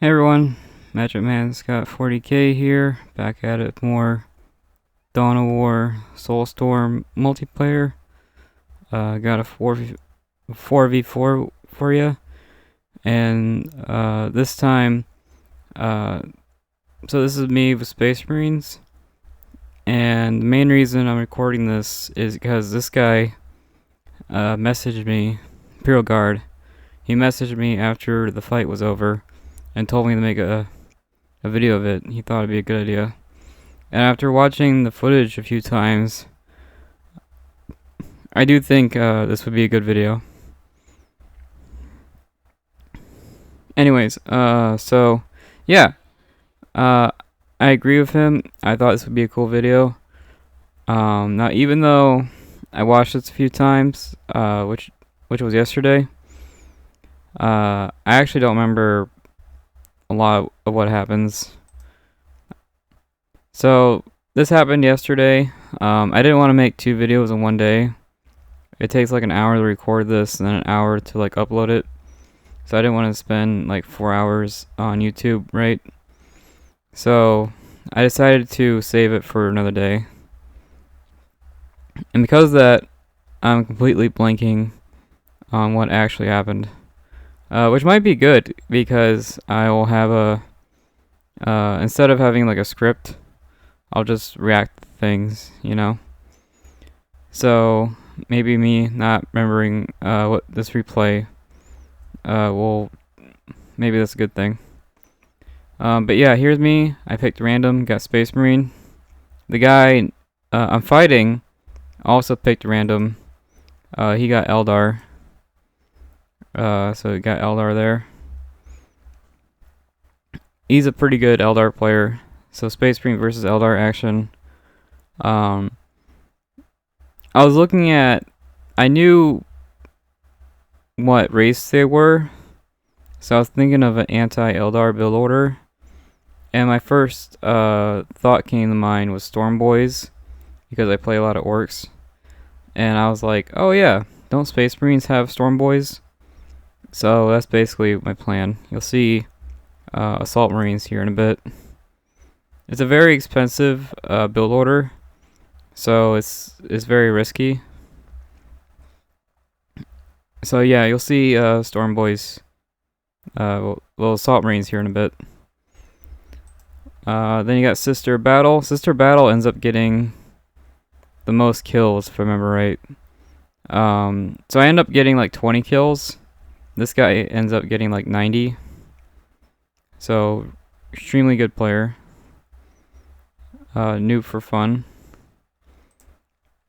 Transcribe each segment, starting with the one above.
Hey everyone, Magic Man's got 40k here, back at it more Dawn of War Soulstorm multiplayer. Got a 4v4 for you, and this time, uh, so this is me with Space Marines, and the main reason I'm recording this is because this guy messaged me, Imperial Guard. He messaged me after the fight was over and told me to make a video of it. He thought it'd be a good idea. And after watching the footage a few times, I do think this would be a good video. Anyways, so yeah, I agree with him. I thought this would be a cool video. Now, even though I watched this a few times, which was yesterday, I actually don't remember a lot of what happens. So this happened yesterday. I didn't want to make 2 videos in one day. It takes like an hour to record this and then an hour to like upload it. So I didn't want to spend like 4 hours on YouTube, right? So I decided to save it for another day. And because of that, I'm completely blanking on what actually happened. Which might be good because I will have instead of having like a script, I'll just react to things, you know? So maybe me not remembering what this replay maybe that's a good thing. But yeah, here's me. I picked random, got Space Marine. The guy I'm fighting also picked random. He got Eldar. So we got Eldar there. He's a pretty good Eldar player. So Space Marine versus Eldar action. I was looking at, I knew what race they were, so I was thinking of an anti-Eldar build order, and my first thought came to mind was Storm Boys, because I play a lot of orcs, and I was like, oh yeah, don't Space Marines have Storm Boys? So that's basically my plan. You'll see Assault Marines here in a bit. It's a very expensive build order, so it's very risky. So yeah, you'll see Storm Boys, well, Assault Marines here in a bit. Then you got Sister Battle. Sister Battle ends up getting the most kills, if I remember right. So I end up getting like 20 kills. This guy ends up getting like 90. So extremely good player. Noob for fun.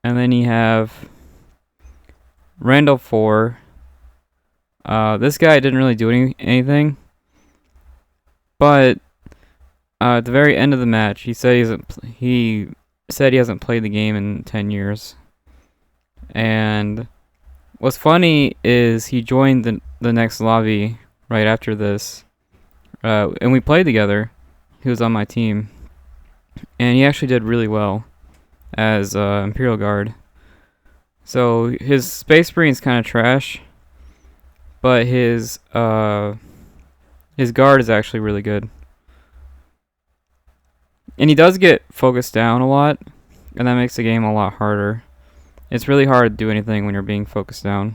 And then you have Randall 4. This guy didn't really do anything, but at the very end of the match, he said he hasn't played the game in 10 years. And what's funny is he joined the next lobby right after this, and we played together. He was on my team, and he actually did really well as Imperial Guard. So his Space Marine's kind of trash, but his guard is actually really good. And he does get focused down a lot, and that makes the game a lot harder. It's really hard to do anything when you're being focused down.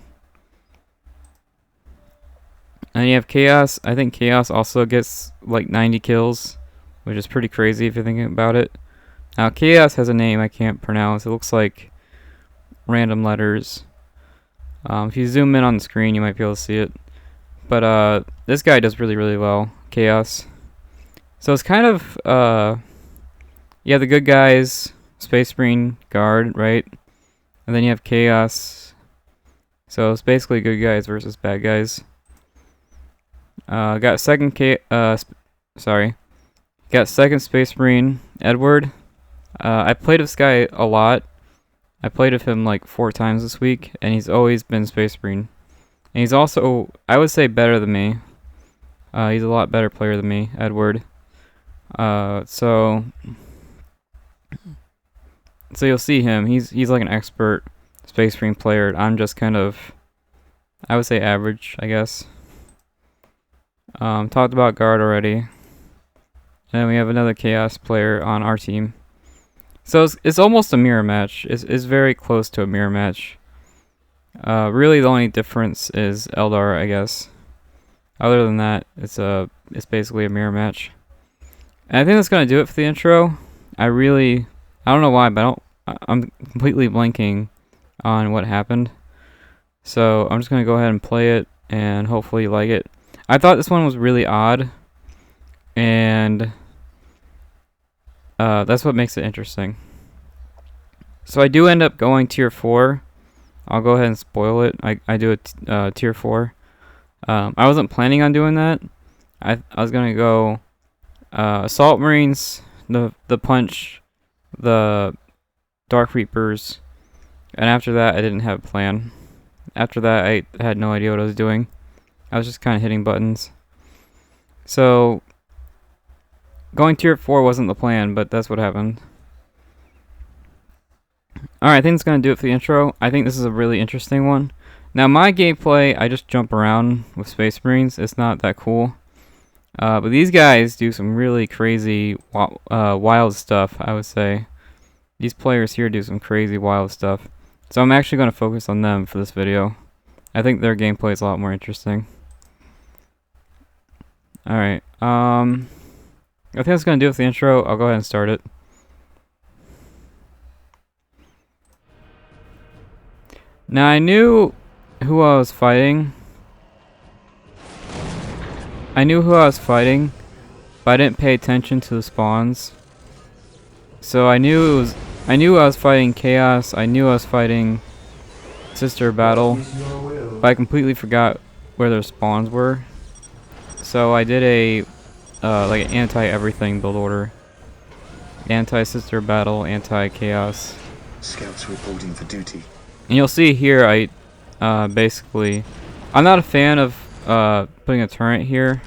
And you have Chaos. I think Chaos also gets like 90 kills, which is pretty crazy if you're thinking about it. Now Chaos has a name I can't pronounce. It looks like random letters. If you zoom in on the screen, you might be able to see it. But this guy does really well, Chaos. So it's kind of yeah, the good guys, Space Marine, Guard, right? And then you have Chaos. So it's basically good guys versus bad guys. Got second Space Marine, Edward. I played this guy a lot. I played with him like 4 times this week, and he's always been Space Marine. And he's also, I would say, better than me. He's a lot better player than me, Edward. So you'll see him. He's like an expert Space Marine player. I'm just kind of, I would say, average, I guess. Talked about guard already. And we have another chaos player on our team. So it's almost a mirror match. It's very close to a mirror match. Really the only difference is Eldar, I guess. Other than that, it's basically a mirror match. And I think that's gonna do it for the intro. I don't know why, but I'm completely blanking on what happened. So I'm just gonna go ahead and play it, and hopefully you like it. I thought this one was really odd, and that's what makes it interesting. So I do end up going tier 4. I'll go ahead and spoil it. I do a tier 4. I wasn't planning on doing that. I was gonna go Assault Marines, the Punch, the Dark Reapers, and after that I didn't have a plan. After that I had no idea what I was doing. I was just kind of hitting buttons. So going tier 4 wasn't the plan, but that's what happened. Alright, I think that's going to do it for the intro. I think this is a really interesting one. Now my gameplay, I just jump around with Space Marines. It's not that cool. But these guys do some really crazy, wild stuff, I would say. These players here do some crazy, wild stuff. So I'm actually going to focus on them for this video. I think their gameplay is a lot more interesting. Alright, I think that's going to do it for the intro. I'll go ahead and start it. Now I knew who I was fighting. But I didn't pay attention to the spawns. So I knew I was fighting Chaos. I knew I was fighting Sister Battle, but I completely forgot where their spawns were. So I did a like an anti-everything build order. Anti-Sister Battle, anti-Chaos. Scouts reporting for duty. And you'll see here, basically, I'm not a fan of putting a turret here.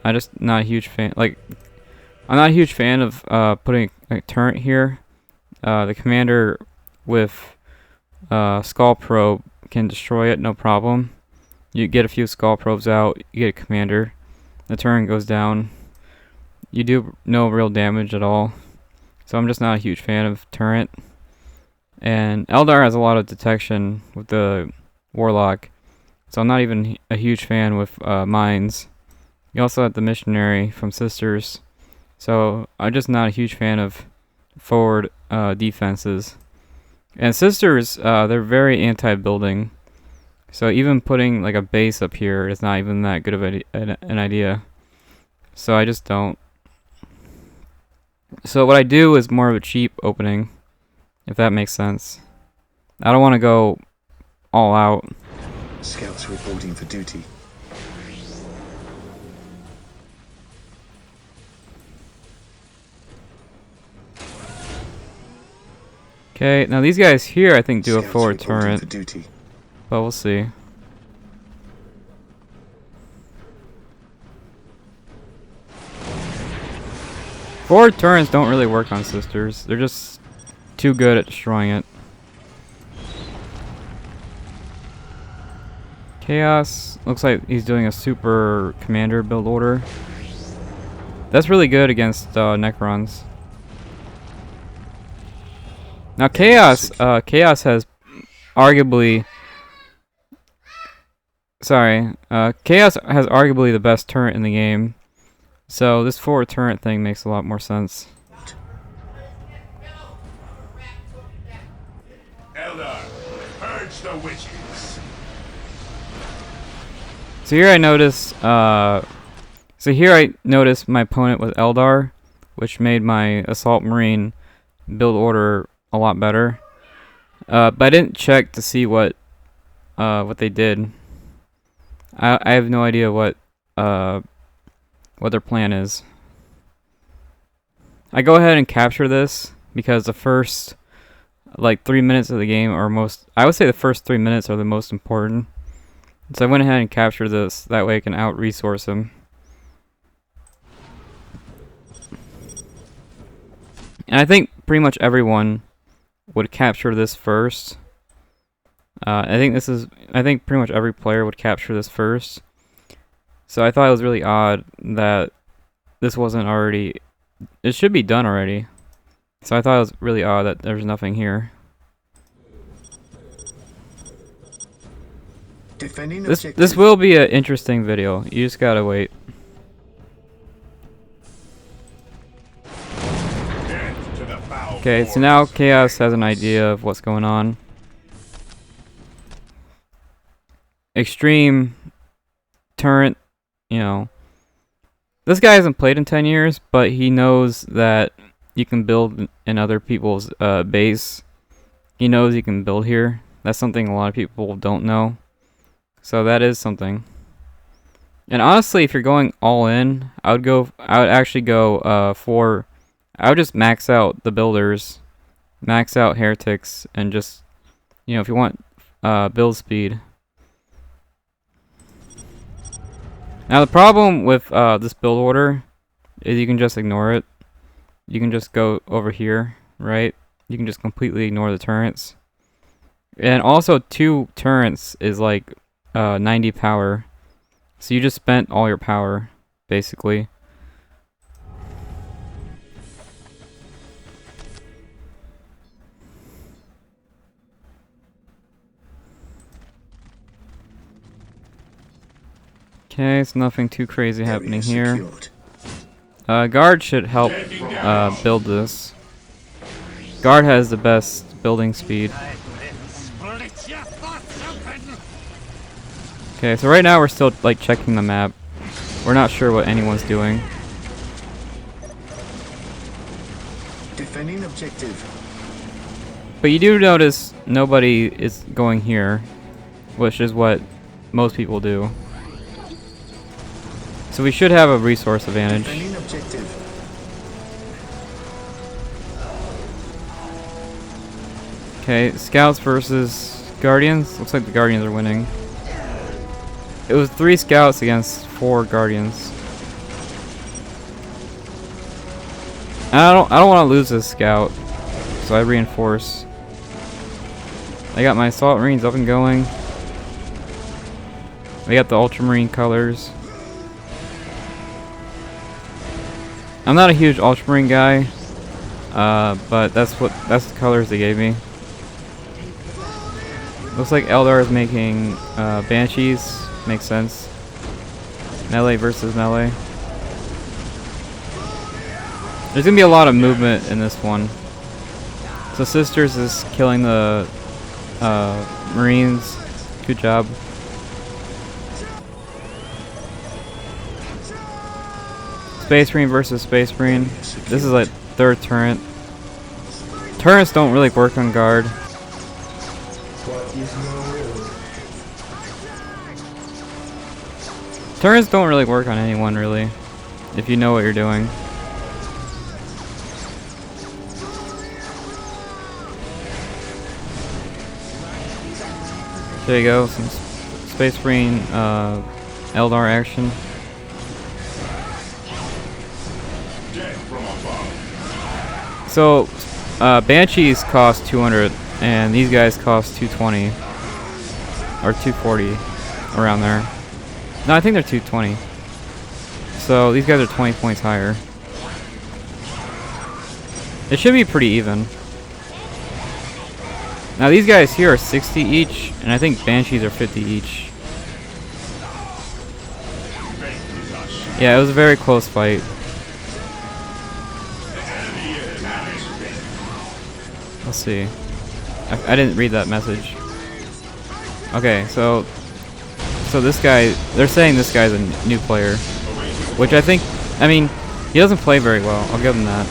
I'm just not a huge fan. Like, I'm not a huge fan of putting a turret here. The commander with Skull Probe can destroy it, no problem. You get a few Skull Probes out, you get a commander. The turret goes down. You do no real damage at all. So I'm just not a huge fan of turret. And Eldar has a lot of detection with the Warlock, so I'm not even a huge fan with mines. You also have the Missionary from Sisters, so I'm just not a huge fan of forward defenses. And Sisters, they're very anti-building, so even putting like a base up here is not even that good of an idea. So I just don't. So what I do is more of a cheap opening, if that makes sense. I don't want to go all out. Scouts reporting for duty. Okay, now these guys here I think do a forward turret, duty. but we'll see. Forward turrets don't really work on Sisters. They're just too good at destroying it. Chaos looks like he's doing a super commander build order. That's really good against Necrons. Now Chaos has arguably the best turret in the game. So this forward turret thing makes a lot more sense. Eldar, purge the witches. So here I notice my opponent was Eldar, which made my Assault Marine build order a lot better. But I didn't check to see what they did. I have no idea what their plan is. I go ahead and capture this because the first like 3 minutes of the game I would say the first 3 minutes are the most important. So I went ahead and captured this, that way I can out-resource him. And I think pretty much everyone would capture this first. I think pretty much every player would capture this first. So I thought it was really odd that this wasn't already... It should be done already. So I thought it was really odd that there's nothing here. Defending This objective. will be an interesting video. You just gotta wait. Death to the foul Okay, so force. now Chaos has an idea of what's going on. Extreme turret, you know. This guy hasn't played in 10 years, but he knows that you can build in other people's base. He knows you can build here. That's something a lot of people don't know. So that is something. And honestly, if you're going all in, I would actually go for... I would just max out the builders, max out heretics, and just, you know, if you want build speed. Now the problem with this build order is you can just ignore it. You can just go over here, right? You can just completely ignore the turrets. And also 2 turrets is like 90 power. So you just spent all your power, basically. Okay, so nothing too crazy happening Area here. secured. Guard should help build this. Guard has the best building speed. Okay, so right now we're still like checking the map. We're not sure what anyone's doing. Defending objective. But you do notice nobody is going here, which is what most people do. So we should have a resource advantage. Defending objective. Okay, scouts versus guardians. Looks like the guardians are winning. It was 3 scouts against 4 guardians. And I don't want to lose this scout, so I reinforce. I got my assault marines up and going. I got the ultramarine colors. I'm not a huge ultramarine guy, but that's the colors they gave me. Looks like Eldar is making banshees. Makes sense. Melee versus melee. There's gonna be a lot of movement in this one. So Sisters is killing the Marines. Good job. Space Marine versus Space Marine. This is like 3rd turret. Turrets don't really work on guard. Turrets don't really work on anyone, really, if you know what you're doing. There you go, some Space Marine Eldar action. Death from above. So, Banshees cost 200, and these guys cost 220. Or 240, around there. No, I think they're 220. So, these guys are 20 points higher. It should be pretty even. Now, these guys here are 60 each, and I think Banshees are 50 each. Yeah, it was a very close fight. Let's see. I didn't read that message. Okay, so this guy, they're saying this guy's a new player, which I think, I mean, he doesn't play very well. I'll give him that.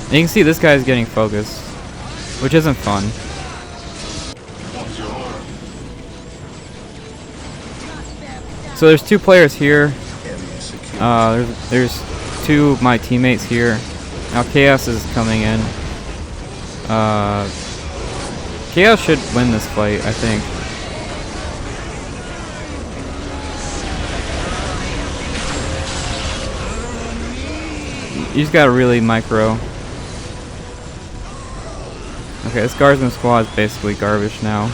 And you can see this guy's getting focused, which isn't fun. So there's 2 players here. Area secured. There's 2 of my teammates here. Now Chaos is coming in. Chaos should win this fight, I think. You just gotta really micro. Okay, this guardsman squad is basically garbage now.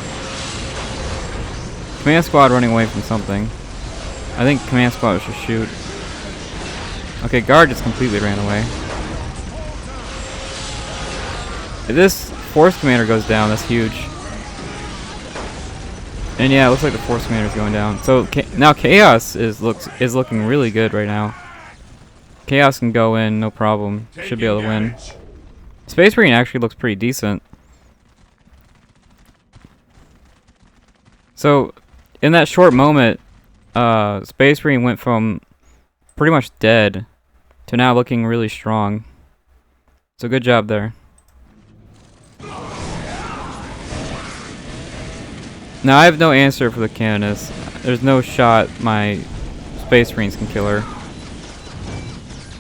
Command squad running away from something. I think command squad should shoot. Okay, guard just completely ran away. If this force commander goes down, that's huge. And yeah, it looks like the force commander is going down. So now chaos is looking really good right now. Chaos can go in, no problem. Should be able to win. Space Marine actually looks pretty decent. So in that short moment, Space Marine went from pretty much dead to now looking really strong. So good job there. Now I have no answer for the Canoness. There's no shot my Space Marines can kill her.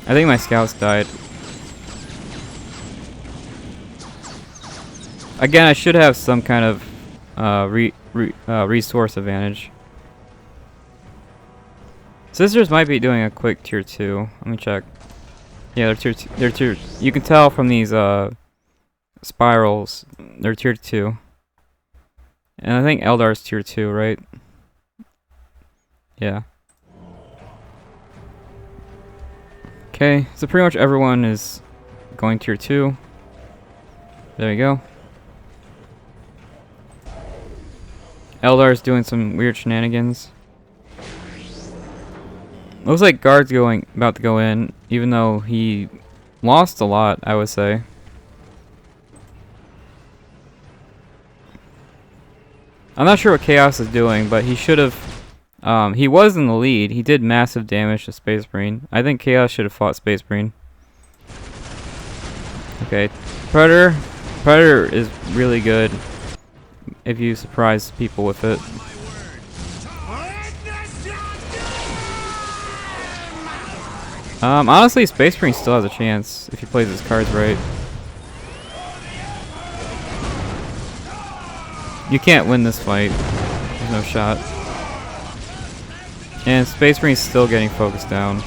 I think my scouts died. Again, I should have some kind of resource advantage. Sisters might be doing a quick tier 2. Let me check. Yeah, they're tier 2. They're tier. You can tell from these spirals. They're tier 2. And I think Eldar's tier 2, right? Yeah. Okay, so pretty much everyone is going tier 2. There you go. Eldar's doing some weird shenanigans. Looks like Guard's about to go in, even though he lost a lot, I would say. I'm not sure what Chaos is doing, but he should have... he was in the lead. He did massive damage to Space Marine. I think Chaos should have fought Space Marine. Okay, Predator. Predator is really good if you surprise people with it. Honestly, Space Marine still has a chance if he plays his cards right. You can't win this fight. There's no shot. And Space Marine's still getting focused down.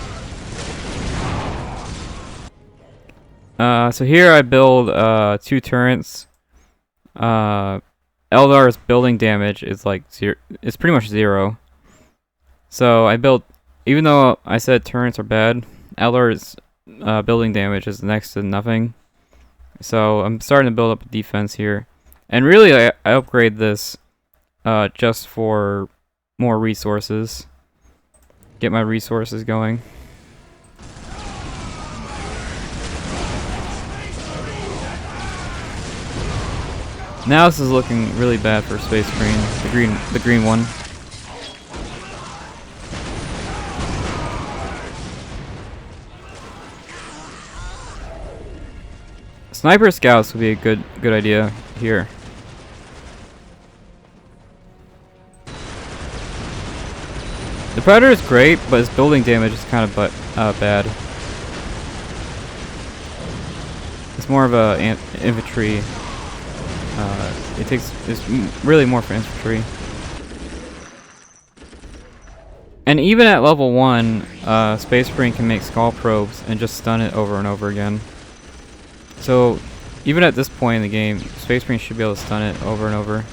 So here I build 2 turrets. Eldar's building damage is like zero. It's pretty much 0. So I built, even though I said turrets are bad, Eldar's building damage is next to nothing. So I'm starting to build up a defense here. And really, I upgrade this just for more resources. Get my resources going. Now this is looking really bad for Space Marine, the green one. Sniper scouts would be a good idea here. The Predator is great, but his building damage is kind of bad. It's more of a infantry. It's really more for infantry. And even at level 1, Space Marine can make skull probes and just stun it over and over again. So even at this point in the game, Space Marine should be able to stun it over and over.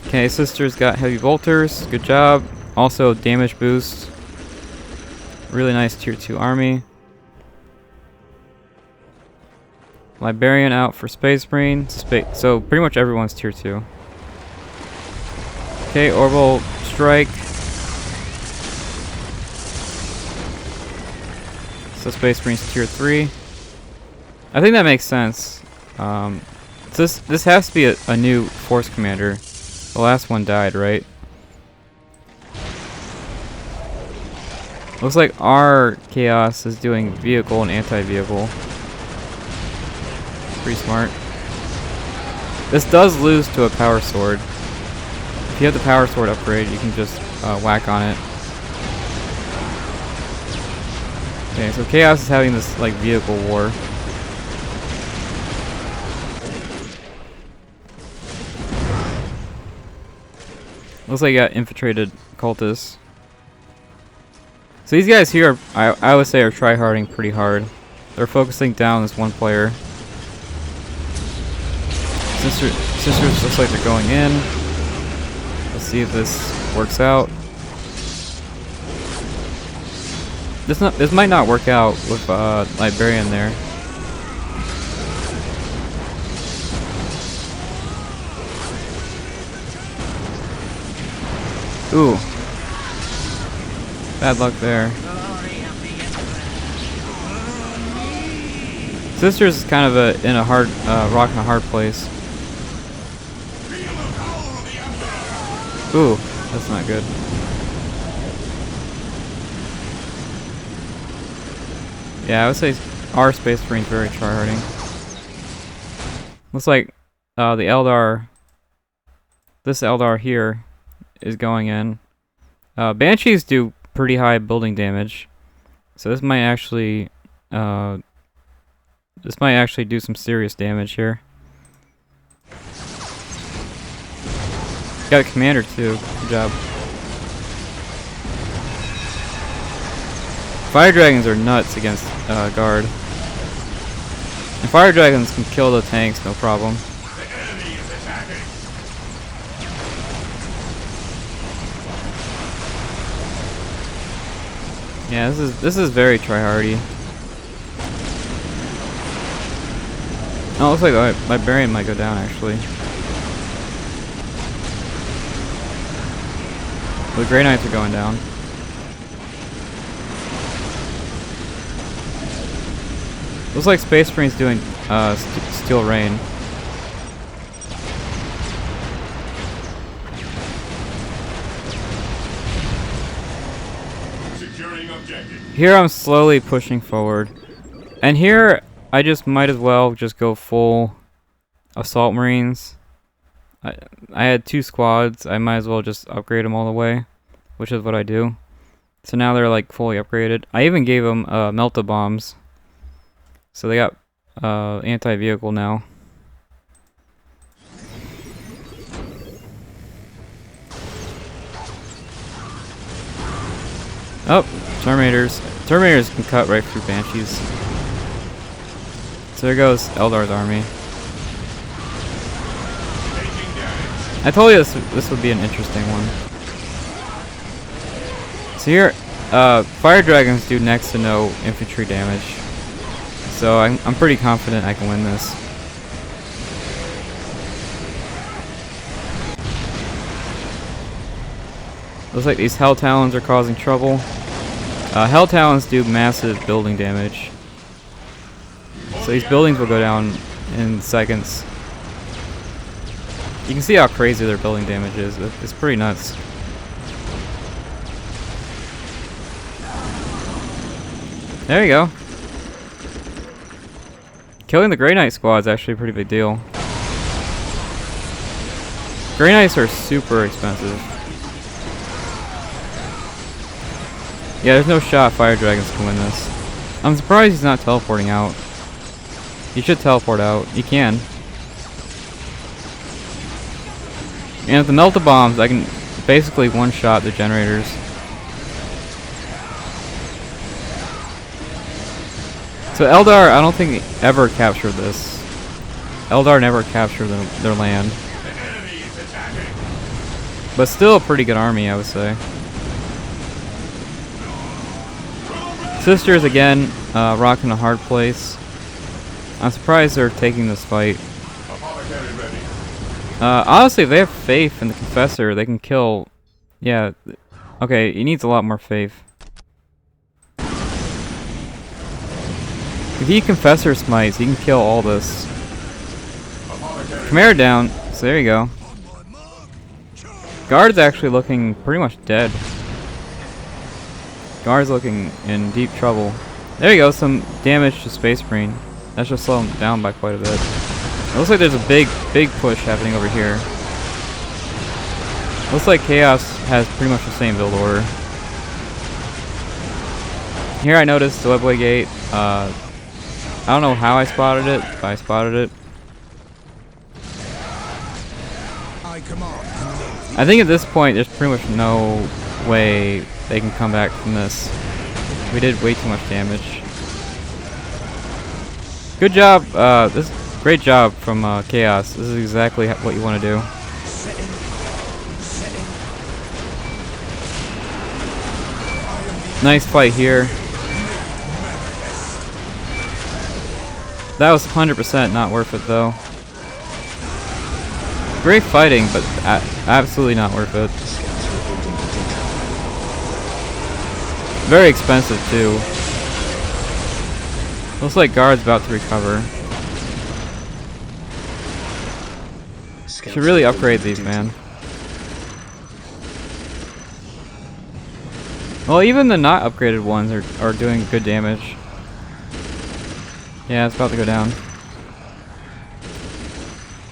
Okay, Sisters got heavy bolters. Good job. Also damage boost. Really nice tier 2 army. Librarian out for Space Marine. So pretty much everyone's tier 2. Okay, Orbital Strike. So Space Marine's tier 3. I think that makes sense. So this has to be a new Force Commander. The last one died, right? Looks like our Chaos is doing vehicle and anti-vehicle. Pretty smart. This does lose to a power sword. If you have the power sword upgrade, you can just whack on it. Okay, so Chaos is having this like vehicle war. Looks like you got infiltrated cultists. So these guys here, I would say, are tryharding pretty hard. They're focusing down this one player. Sisters looks like they're going in. Let's see if this works out. This might not work out with Librarian there. Ooh. Bad luck there. Sisters is kind of in a hard rock in a hard place. Ooh, that's not good. Yeah, I would say our Space Marine's very tryharding. Looks like the Eldar, this Eldar here, is going in. Banshees do pretty high building damage, so this might actually do some serious damage here. Got a commander too. Good job. Fire dragons are nuts against guard. And fire dragons can kill the tanks, no problem. The enemy is attacking. Yeah, this is very tryhardy. Oh, it looks like the Librarian might go down actually. The Grey Knights are going down. Looks like Space Marine's doing Steel Rain. Securing objective. Here I'm slowly pushing forward. And here I just might as well just go full Assault Marines. I had 2 squads. I might as well just upgrade them all the way, which is what I do. So now they're like fully upgraded. I even gave them melta bombs. So they got anti-vehicle now. Oh, Terminators. Terminators can cut right through Banshees. So there goes Eldar's army. I told you this would be an interesting one. So here, Fire Dragons do next to no infantry damage. So I'm pretty confident I can win this. Looks like these Hell Talons are causing trouble. Hell Talons do massive building damage. So these buildings will go down in seconds. You can see how crazy their building damage is. It's pretty nuts. There you go. Killing the Grey Knight squad is actually a pretty big deal. Grey Knights are super expensive. Yeah, there's no shot Fire Dragons can win this. I'm surprised he's not teleporting out. He should teleport out. He can. And with the melta bombs, I can basically one-shot the generators. So Eldar, I don't think ever captured this. Eldar never captured their land. But still a pretty good army, I would say. Sisters, again, rocking a hard place. I'm surprised they're taking this fight. Honestly, if they have faith in the Confessor, they can kill... Yeah, okay, he needs a lot more faith. If he Confessor smites, he can kill all this. Chimera down, so there you go. Guard's actually looking pretty much dead. Guard's looking in deep trouble. There you go, some damage to Space Marine. That should slow him down by quite a bit. It looks like there's a big push happening over here. Looks like Chaos has pretty much the same build order. Here I noticed the Webway Gate. I don't know how I spotted it, but I spotted it. I think at this point there's pretty much no way they can come back from this. We did way too much damage. Good job, great job from Chaos. This is exactly what you want to do. Nice fight here. That was 100% not worth it though. Great fighting, but absolutely not worth it. Very expensive too. Looks like guard's about to recover. Should really upgrade these, man. Well, even the not upgraded ones are doing good damage. Yeah, it's about to go down.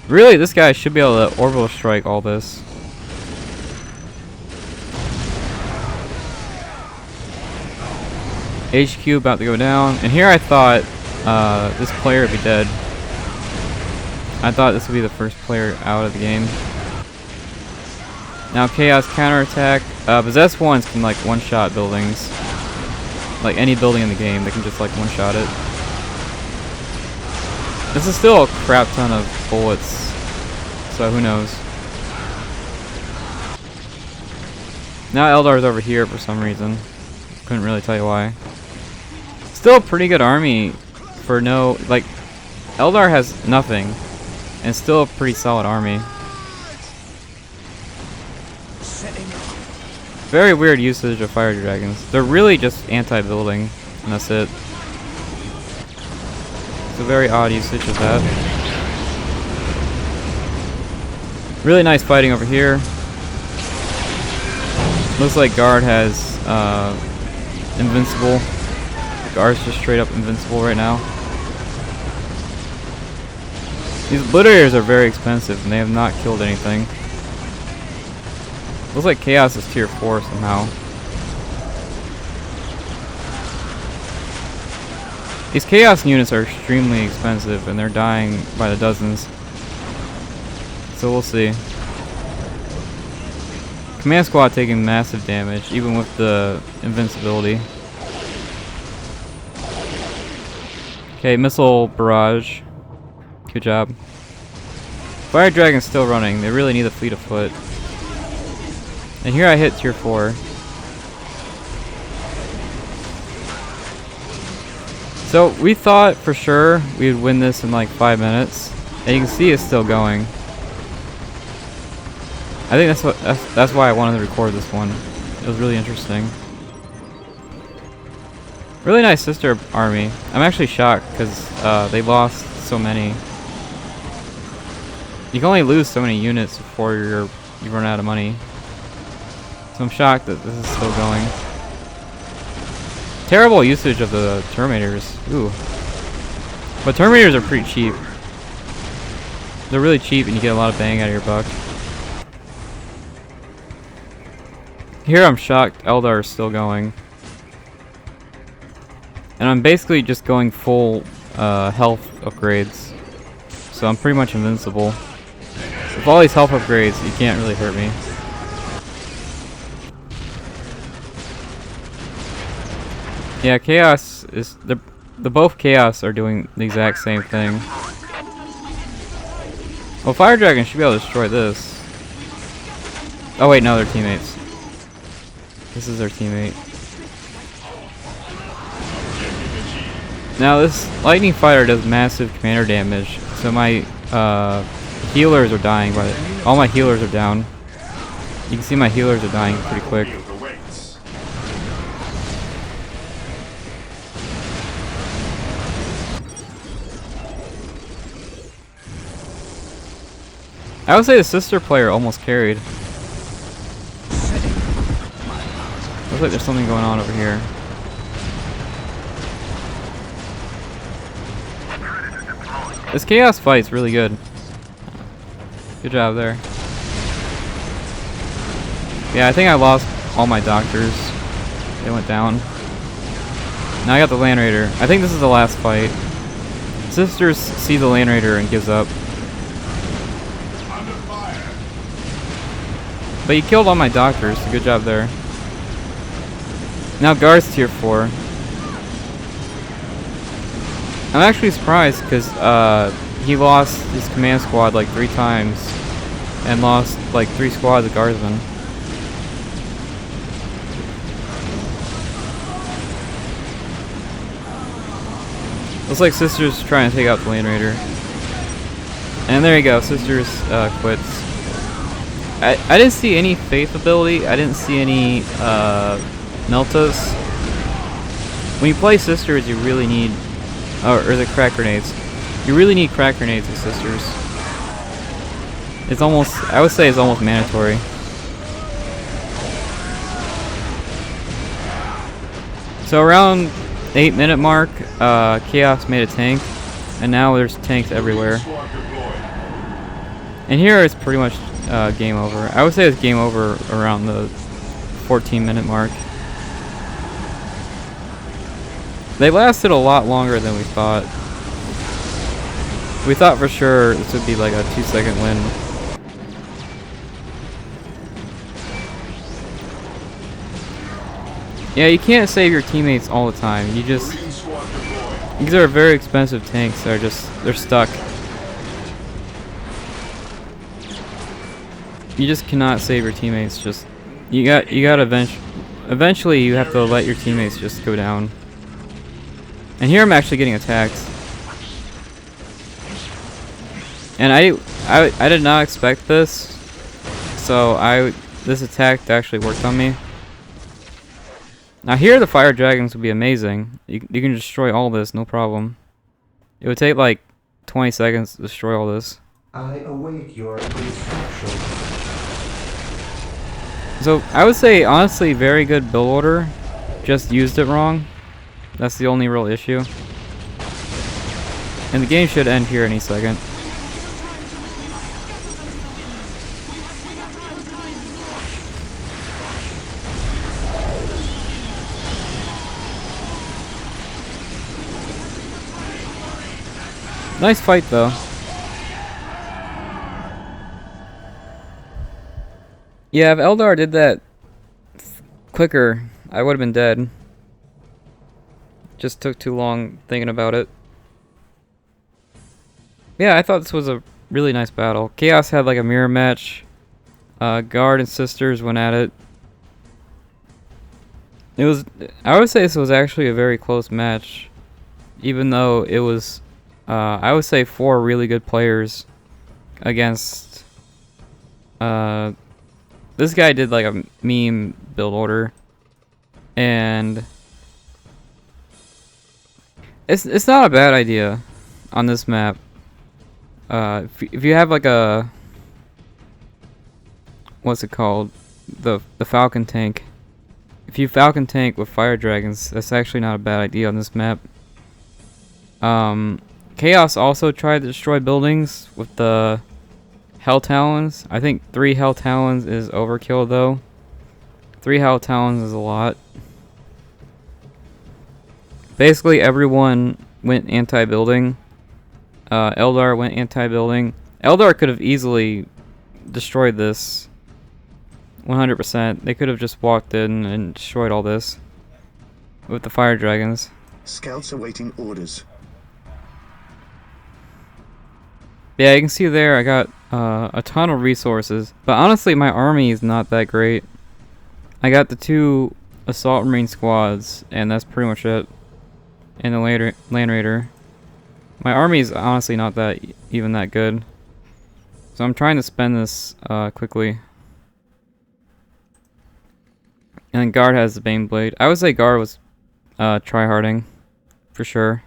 Really, this guy should be able to orbital strike all this. HQ about to go down. And here I thought this player would be dead. I thought this would be the first player out of the game. Now Chaos counterattack. Possessed ones can like one-shot buildings. Like any building in the game, they can just like one-shot it. This is still a crap ton of bullets, so who knows. Now Eldar's over here for some reason. Couldn't really tell you why. Still a pretty good army for no, like, Eldar has nothing, and still a pretty solid army. Very weird usage of fire dragons. They're really just anti-building, and that's it. It's a very odd usage of that. Really nice fighting over here. Looks like guard has invincible. Guard's just straight up invincible right now. These obliterators are very expensive and they have not killed anything. Looks like Chaos is tier 4 somehow. These Chaos units are extremely expensive and they're dying by the dozens. So we'll see. Command squad taking massive damage even with the invincibility. Okay, missile barrage. Good job. Fire Dragon's still running. They really need a fleet of foot. And here I hit tier 4. So we thought for sure we would win this in like 5 minutes. And you can see it's still going. I think that's why I wanted to record this one. It was really interesting. Really nice sister army. I'm actually shocked because they lost so many. You can only lose so many units before you run out of money. So I'm shocked that this is still going. Terrible usage of the Terminators. Ooh. But Terminators are pretty cheap. They're really cheap and you get a lot of bang out of your buck. Here I'm shocked Eldar is still going. And I'm basically just going full health upgrades. So I'm pretty much invincible. With all these health upgrades, you can't really hurt me. Yeah, Chaos is... The both Chaos are doing the exact same thing. Well, Fire Dragon should be able to destroy this. Oh wait, no, they're teammates. This is their teammate. Now this lightning fighter does massive commander damage, so my healers are dying. All my healers are down. You can see my healers are dying pretty quick. I would say the sister player almost carried. Looks like there's something going on over here. This Chaos fight's really good. Good job there. Yeah, I think I lost all my doctors. They went down. Now I got the Land Raider. I think this is the last fight. Sisters see the Land Raider and gives up. But you killed all my doctors, so good job there. Now Guard's tier 4. I'm actually surprised because he lost his command squad like 3 times and lost like 3 squads of guardsmen. Looks like Sisters trying to take out the Land Raider. And there you go, Sisters quits. I didn't see any Faith ability. I didn't see any Meltas. When you play Sisters, you really need... or is it Crack Grenades? You really need Crack Grenades with Sisters. It's almost... I would say it's almost mandatory. So around 8-minute mark, Chaos made a tank. And now there's tanks everywhere. And here it's pretty much game over. I would say it's game over around the 14-minute mark. They lasted a lot longer than we thought. We thought for sure this would be like a 2-second win. Yeah, you can't save your teammates all the time. You just... These are very expensive tanks. They're stuck. You just cannot save your teammates. Just you got eventually you have to let your teammates just go down. And here I'm actually getting attacked. And I did not expect this. So this attack actually worked on me. Now here the fire dragons would be amazing. You can destroy all this, no problem. It would take like 20 seconds to destroy all this. I await your instruction. So I would say honestly very good build order. Just used it wrong. That's the only real issue. And the game should end here any second. Nice fight though. Yeah, if Eldar did that quicker, I would have been dead. Just took too long thinking about it. Yeah, I thought this was a really nice battle. Chaos had like a mirror match. Guard and Sisters went at it. I would say this was actually a very close match. Even though it was, I would say 4 really good players against, this guy did like a meme build order. And it's not a bad idea on this map. If you have like a, what's it called, the Falcon tank. If you Falcon tank with fire dragons, that's actually not a bad idea on this map. Chaos also tried to destroy buildings with the Hell Talons. I think 3 Hell Talons is overkill though. 3 Hell Talons is a lot. Basically everyone went anti-building. Eldar went anti-building. Eldar could have easily destroyed this 100%. They could have just walked in and destroyed all this with the fire dragons. Scouts awaiting orders. Yeah, you can see there I got a ton of resources. But honestly, my army is not that great. I got the 2 Assault Marine squads, and that's pretty much it. And the Land Raider. My army is honestly not that even that good. So I'm trying to spend this quickly. And then Guard has the Bane Blade. I would say Guard was tryharding for sure.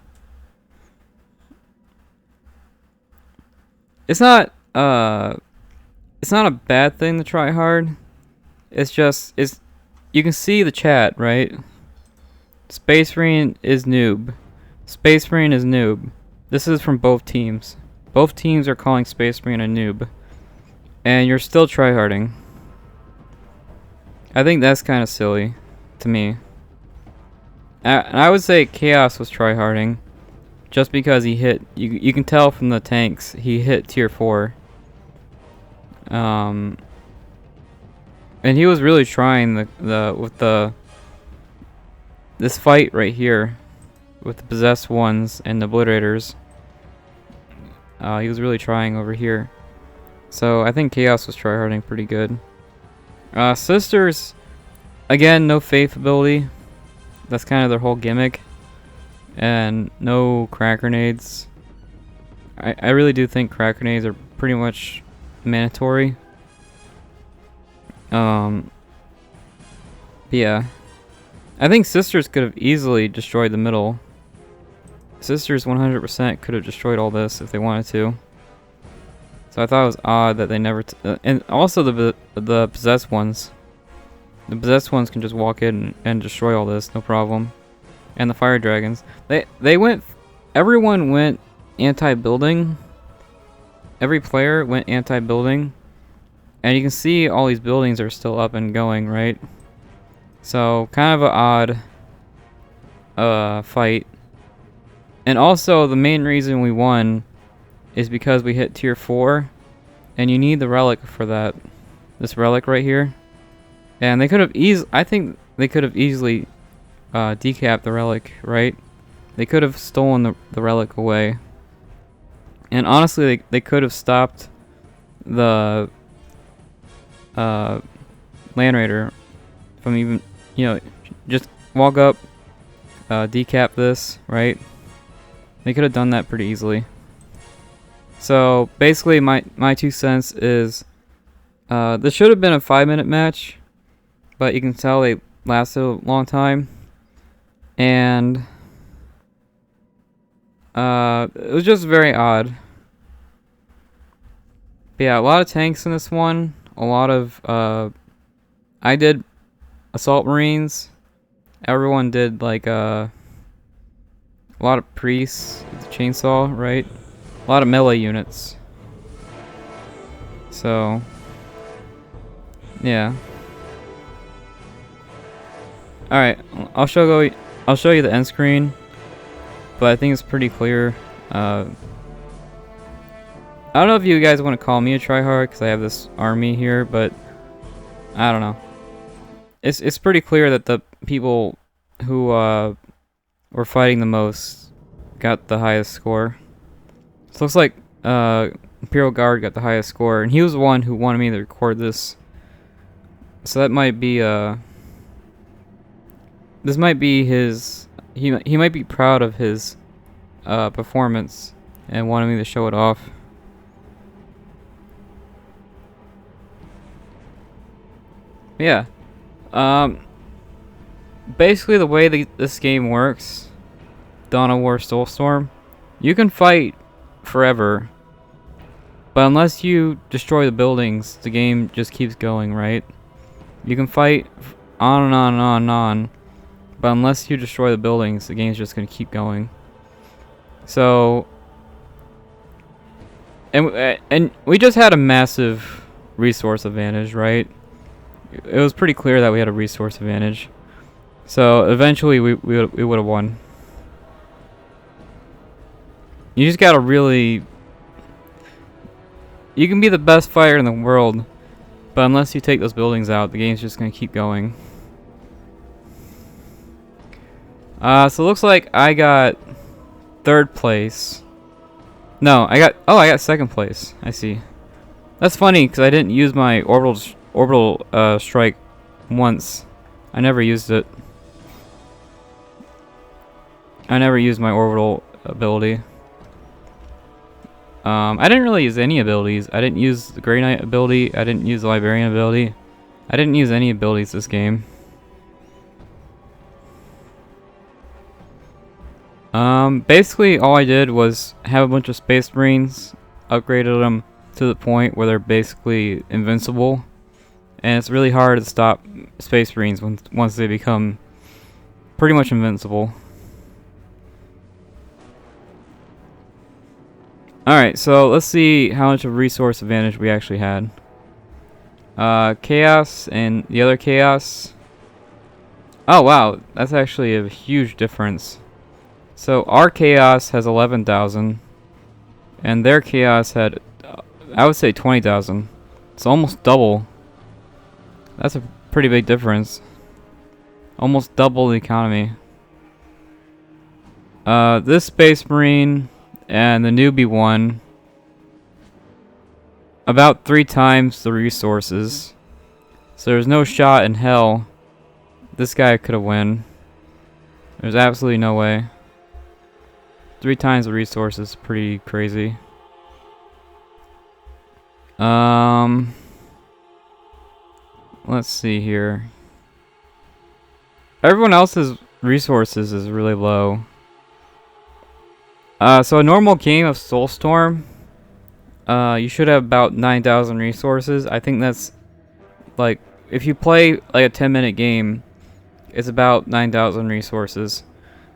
It's not a bad thing to try hard. It's just you can see the chat, right? Space Marine is noob. Space Marine is noob. This is from both teams. Both teams are calling Space Marine a noob. And you're still tryharding. I think that's kind of silly to me. And I would say Chaos was tryharding. Just because he hit, you can tell from the tanks, he hit tier 4. And he was really trying this fight right here with the possessed ones and the obliterators. He was really trying over here. So I think Chaos was tryharding pretty good. Sisters, again, no faith ability. That's kind of their whole gimmick. and no crack grenades. I really do think crack grenades are pretty much mandatory. Yeah. I think Sisters could have easily destroyed the middle. Sisters 100% could have destroyed all this if they wanted to. So I thought it was odd that they never... and also the possessed ones. The possessed ones can just walk in and destroy all this, no problem. And the fire dragons. They went... Everyone went anti-building. Every player went anti-building. And you can see all these buildings are still up and going, right? So, kind of an odd fight. And also, the main reason we won is because we hit tier 4. And you need the relic for that. This relic right here. And they could have I think they could have easily decapped the relic, right? They could have stolen the relic away. And honestly, they could have stopped the Land Raider from even, you know, just walk up, decap this, right? They could have done that pretty easily. So basically, my 2 cents is this should have been a 5-minute match, but you can tell they lasted a long time, and it was just very odd. But yeah, a lot of tanks in this one. A lot of I did assault marines. Everyone did like a lot of priests with the chainsaw, right? A lot of melee units. So yeah. All right, I'll show you the end screen, but I think it's pretty clear. I don't know if you guys want to call me a tryhard because I have this army here, but I don't know. It's pretty clear that the people who were fighting the most got the highest score. So it looks like Imperial Guard got the highest score, and he was the one who wanted me to record this. So that might be this might be his. He might be proud of his performance and wanted me to show it off. Yeah. Basically, the way this game works, Dawn of War Soulstorm, you can fight forever, but unless you destroy the buildings, the game just keeps going, right? You can fight on and on and on and on, but unless you destroy the buildings, the game's just gonna keep going. So, and we just had a massive resource advantage, right? It was pretty clear that we had a resource advantage. So eventually we would have won. You just gotta really... You can be the best fighter in the world, but unless you take those buildings out, the game's just gonna keep going. So it looks like I got 3rd place. No, I got 2nd place. I see. That's funny because I didn't use my orbital strike once. I never used it. I never used my orbital ability. I didn't really use any abilities. I didn't use the Grey Knight ability. I didn't use the Librarian ability. I didn't use any abilities this game. Basically all I did was have a bunch of Space Marines, upgraded them to the point where they're basically invincible. And it's really hard to stop Space Marines once they become pretty much invincible. Alright, so let's see how much of a resource advantage we actually had. Chaos and the other Chaos. Oh wow, that's actually a huge difference. So our Chaos has 11,000. And their Chaos had, I would say 20,000. It's almost double. That's a pretty big difference. Almost double the economy. This Space Marine and the newbie one, about 3 times the resources. So there's no shot in hell this guy could have won. There's absolutely no way. 3 times the resources, pretty crazy. Let's see here. Everyone else's resources is really low. So a normal game of Soulstorm, you should have about 9,000 resources. I think that's like, if you play like a 10-minute game, it's about 9,000 resources.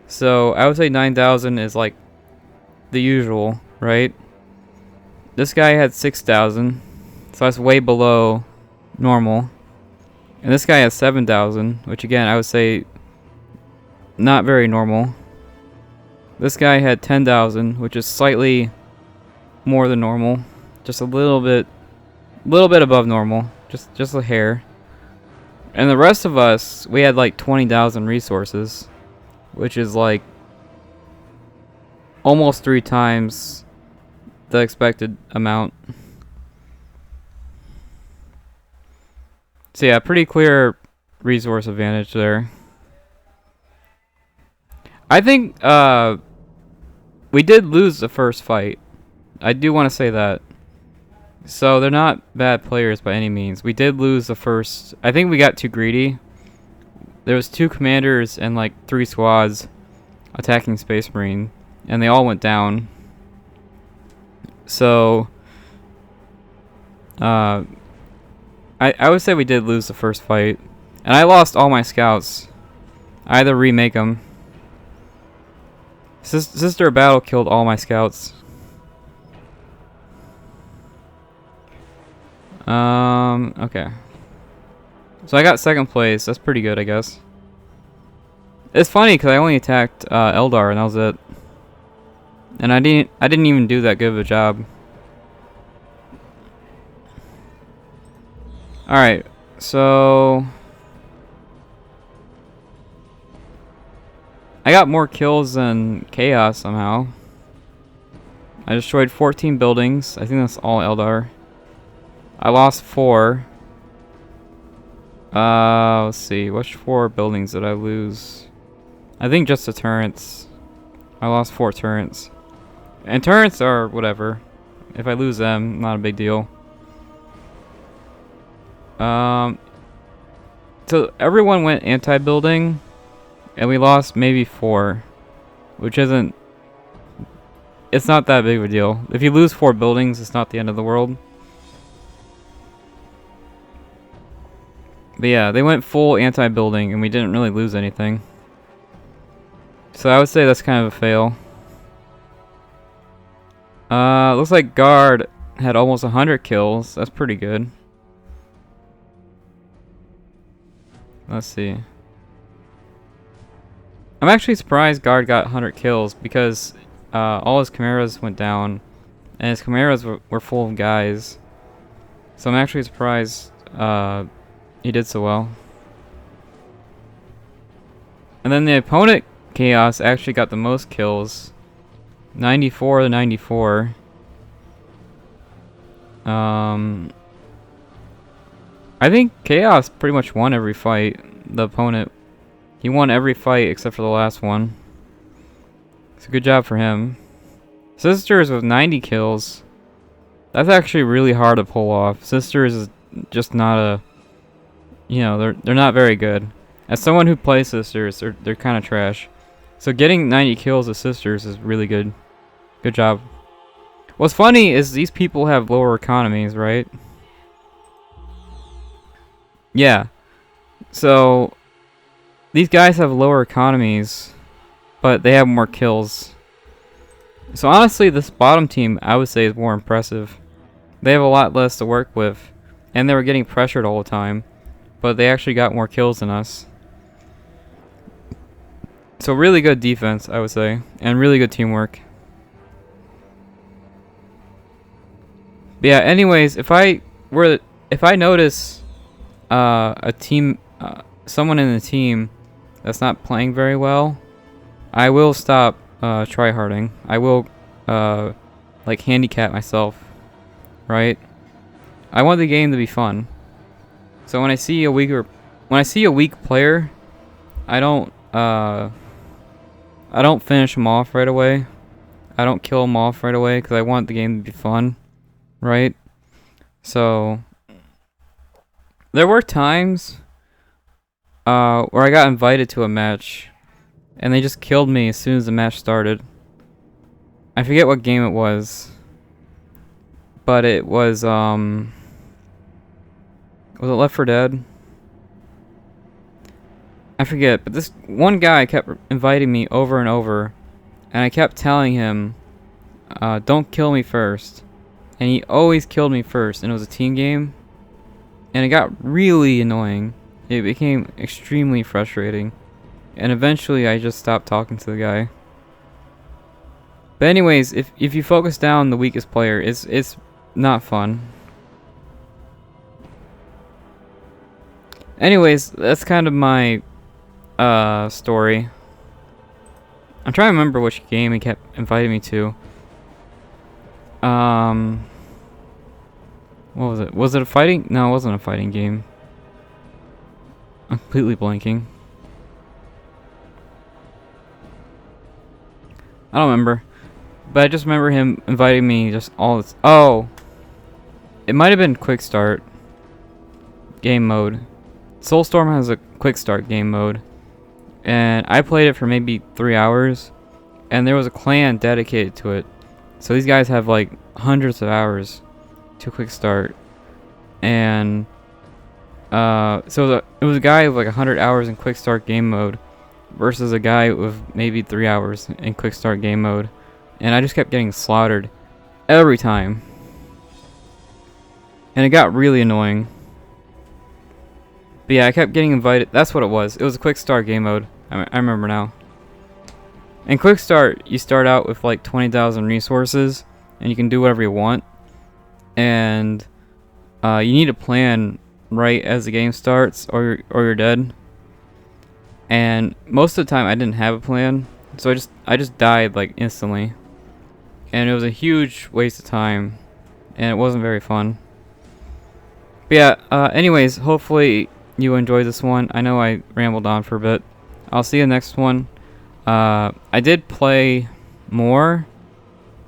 So I would say 9,000 is like the usual, right? This guy had 6,000, so that's way below normal. And this guy has 7,000, which again I would say not very normal. This guy had 10,000, which is slightly more than normal, just a little bit above normal, just a hair. And the rest of us, we had like 20,000 resources, which is like almost 3 times the expected amount. So yeah, pretty clear resource advantage there. I think we did lose the first fight. I do want to say that. So they're not bad players by any means. We did lose the first. I think we got too greedy. There was 2 commanders and like 3 squads attacking Space Marine, and they all went down. So I would say we did lose the first fight, and I lost all my scouts. I had to remake them. Sister of Battle killed all my scouts. Okay. So I got 2nd place. That's pretty good, I guess. It's funny because I only attacked Eldar, and that was it. And I didn't even do that good of a job. All right, so I got more kills than Chaos somehow. I destroyed 14 buildings. I think that's all Eldar. I lost 4. Let's see. Which 4 buildings did I lose? I think just the turrets. I lost 4 turrets. And turrets are whatever. If I lose them, not a big deal. So everyone went anti-building, and we lost maybe 4, which isn't. It's not that big of a deal. If you lose 4 buildings, it's not the end of the world. But yeah, they went full anti-building, and we didn't really lose anything. So I would say that's kind of a fail. Looks like Guard had almost 100 kills. That's pretty good. Let's see. I'm actually surprised Guard got 100 kills because all his Chimeras went down, and his Chimeras were full of guys. So I'm actually surprised he did so well. And then the opponent Chaos actually got the most kills, 94 to 94. I think Chaos pretty much won every fight. The opponent, he won every fight except for the last one. It's a good job for him. Sisters with 90 kills. That's actually really hard to pull off. Sisters is just not a, you know, they're not very good. As someone who plays Sisters, they're kind of trash. So getting 90 kills with Sisters is really good. Good job. What's funny is these people have lower economies, right? Yeah. So these guys have lower economies, but they have more kills. So honestly, this bottom team, I would say, is more impressive. They have a lot less to work with, and they were getting pressured all the time, but they actually got more kills than us. So really good defense, I would say, and really good teamwork. But yeah, anyways, if I notice a team, someone in the team that's not playing very well, I will stop tryharding. I will like handicap myself, right? I want the game to be fun. So when I see a weak player, I don't finish him off right away. I don't kill them off right away because I want the game to be fun, right? So there were times where I got invited to a match and they just killed me as soon as the match started. I forget what game it was, but it was it Left 4 Dead? I forget, but this one guy kept inviting me over and over, and I kept telling him, don't kill me first. And he always killed me first, and it was a team game, and it got really annoying. It became extremely frustrating, and eventually I just stopped talking to the guy. But anyways, if you focus down the weakest player, it's not fun. Anyways, that's kind of my story. I'm trying to remember which game he kept inviting me to. What was it? Was it a fighting? No, it wasn't a fighting game. I'm completely blanking. I don't remember. But I just remember him inviting me just all this. Oh! It might have been Quick Start game mode. Soulstorm has a Quick Start game mode. And I played it for maybe 3 hours. And there was a clan dedicated to it. So these guys have like hundreds of hours to Quick Start. And so it was a guy with like 100 hours in Quick Start game mode versus a guy with maybe 3 hours in Quick Start game mode. And I just kept getting slaughtered every time. And it got really annoying. But yeah, I kept getting invited. That's what it was. It was a Quick Start game mode. I remember now. In Quick Start, you start out with like 20,000 resources, and you can do whatever you want. And you need a plan right as the game starts, or you're dead. And most of the time, I didn't have a plan, so I just died like instantly. And it was a huge waste of time, and it wasn't very fun. But yeah, anyways, hopefully you enjoyed this one. I know I rambled on for a bit. I'll see you next one. I did play more,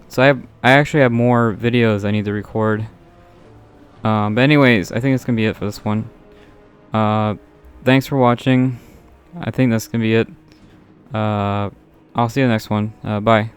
so I actually have more videos I need to record. But anyways, I think that's gonna be it for this one. Thanks for watching. I think that's gonna be it. I'll see you next one. Bye.